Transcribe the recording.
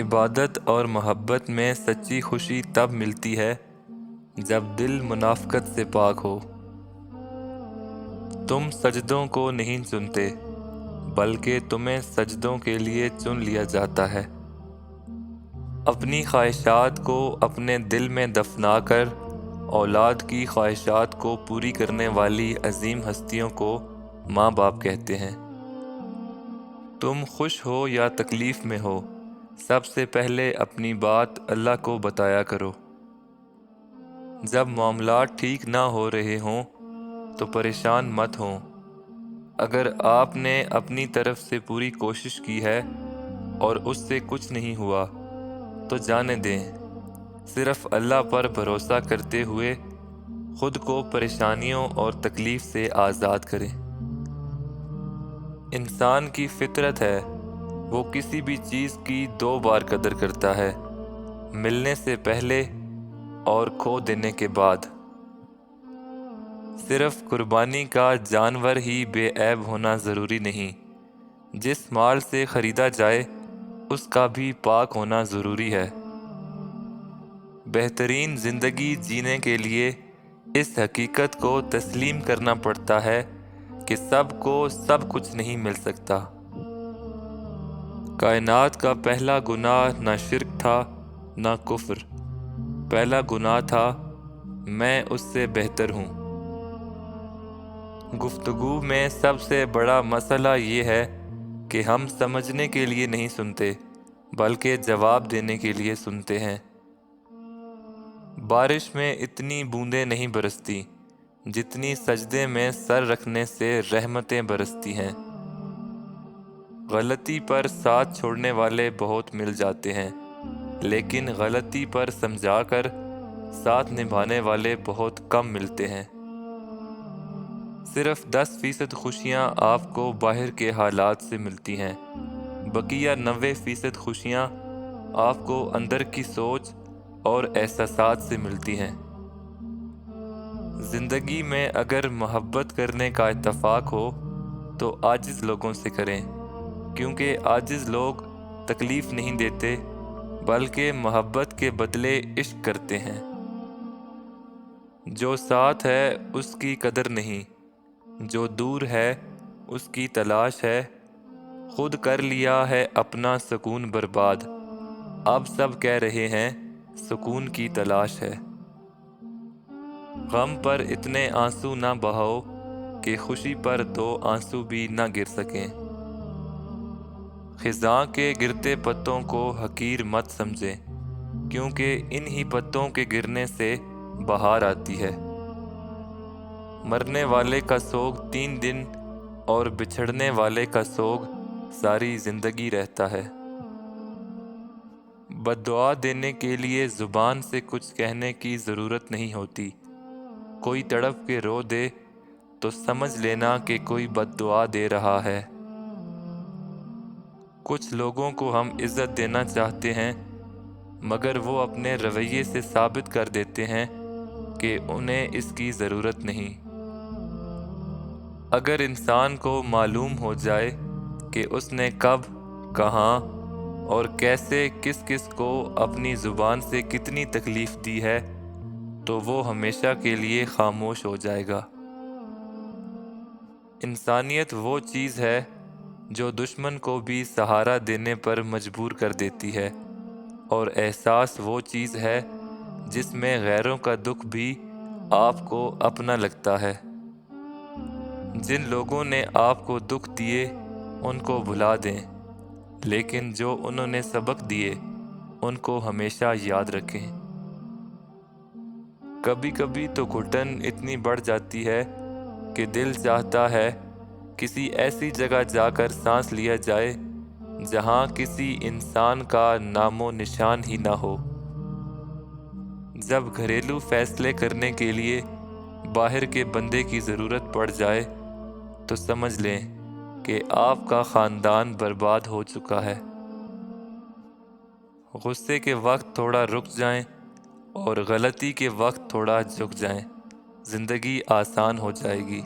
عبادت اور محبت میں سچی خوشی تب ملتی ہے جب دل منافقت سے پاک ہو۔ تم سجدوں کو نہیں چنتے بلکہ تمہیں سجدوں کے لیے چن لیا جاتا ہے۔ اپنی خواہشات کو اپنے دل میں دفنا کر اولاد کی خواہشات کو پوری کرنے والی عظیم ہستیوں کو ماں باپ کہتے ہیں۔ تم خوش ہو یا تکلیف میں ہو، سب سے پہلے اپنی بات اللہ کو بتایا کرو۔ جب معاملات ٹھیک نہ ہو رہے ہوں تو پریشان مت ہوں۔ اگر آپ نے اپنی طرف سے پوری کوشش کی ہے اور اس سے کچھ نہیں ہوا تو جانے دیں، صرف اللہ پر بھروسہ کرتے ہوئے خود کو پریشانیوں اور تکلیف سے آزاد کریں۔ انسان کی فطرت ہے وہ کسی بھی چیز کی دو بار قدر کرتا ہے، ملنے سے پہلے اور کھو دینے کے بعد۔ صرف قربانی کا جانور ہی بے عیب ہونا ضروری نہیں، جس مال سے خریدا جائے اس کا بھی پاک ہونا ضروری ہے۔ بہترین زندگی جینے کے لیے اس حقیقت کو تسلیم کرنا پڑتا ہے کہ سب کو سب کچھ نہیں مل سکتا۔ کائنات کا پہلا گناہ نہ شرک تھا نہ کفر، پہلا گناہ تھا میں اس سے بہتر ہوں۔ گفتگو میں سب سے بڑا مسئلہ یہ ہے کہ ہم سمجھنے کے لیے نہیں سنتے بلکہ جواب دینے کے لیے سنتے ہیں۔ بارش میں اتنی بوندیں نہیں برستی جتنی سجدے میں سر رکھنے سے رحمتیں برستی ہیں۔ غلطی پر ساتھ چھوڑنے والے بہت مل جاتے ہیں، لیکن غلطی پر سمجھا کر ساتھ نبھانے والے بہت کم ملتے ہیں۔ صرف 10% خوشیاں آپ کو باہر کے حالات سے ملتی ہیں، بقیہ 90% خوشیاں آپ کو اندر کی سوچ اور احساسات سے ملتی ہیں۔ زندگی میں اگر محبت کرنے کا اتفاق ہو تو عاجز لوگوں سے کریں، کیونکہ عاجز لوگ تکلیف نہیں دیتے بلکہ محبت کے بدلے عشق کرتے ہیں۔ جو ساتھ ہے اس کی قدر نہیں، جو دور ہے اس کی تلاش ہے۔ خود کر لیا ہے اپنا سکون برباد، اب سب کہہ رہے ہیں سکون کی تلاش ہے۔ غم پر اتنے آنسو نہ بہاؤ کہ خوشی پر 2 آنسو بھی نہ گر سکیں۔ خزاں کے گرتے پتوں کو حقیر مت سمجھیں، کیونکہ انہی پتوں کے گرنے سے بہار آتی ہے۔ مرنے والے کا سوگ 3 دن اور بچھڑنے والے کا سوگ ساری زندگی رہتا ہے۔ بد دعا دینے کے لیے زبان سے کچھ کہنے کی ضرورت نہیں ہوتی۔ کوئی تڑپ کے رو دے تو سمجھ لینا کہ کوئی بد دعا دے رہا ہے۔ کچھ لوگوں کو ہم عزت دینا چاہتے ہیں مگر وہ اپنے رویے سے ثابت کر دیتے ہیں کہ انہیں اس کی ضرورت نہیں۔ اگر انسان کو معلوم ہو جائے کہ اس نے کب، کہاں اور کیسے کس کس کو اپنی زبان سے کتنی تکلیف دی ہے تو وہ ہمیشہ کے لیے خاموش ہو جائے گا۔ انسانیت وہ چیز ہے جو دشمن کو بھی سہارا دینے پر مجبور کر دیتی ہے، اور احساس وہ چیز ہے جس میں غیروں کا دکھ بھی آپ کو اپنا لگتا ہے۔ جن لوگوں نے آپ کو دکھ دیے ان کو بھلا دیں، لیکن جو انہوں نے سبق دیے ان کو ہمیشہ یاد رکھیں۔ کبھی کبھی تو گھٹن اتنی بڑھ جاتی ہے کہ دل چاہتا ہے کسی ایسی جگہ جا کر سانس لیا جائے جہاں کسی انسان کا نام و نشان ہی نہ ہو۔ جب گھریلو فیصلے کرنے کے لیے باہر کے بندے کی ضرورت پڑ جائے تو سمجھ لیں کہ آپ کا خاندان برباد ہو چکا ہے۔ غصے کے وقت تھوڑا رک جائیں اور غلطی کے وقت تھوڑا جھک جائیں، زندگی آسان ہو جائے گی۔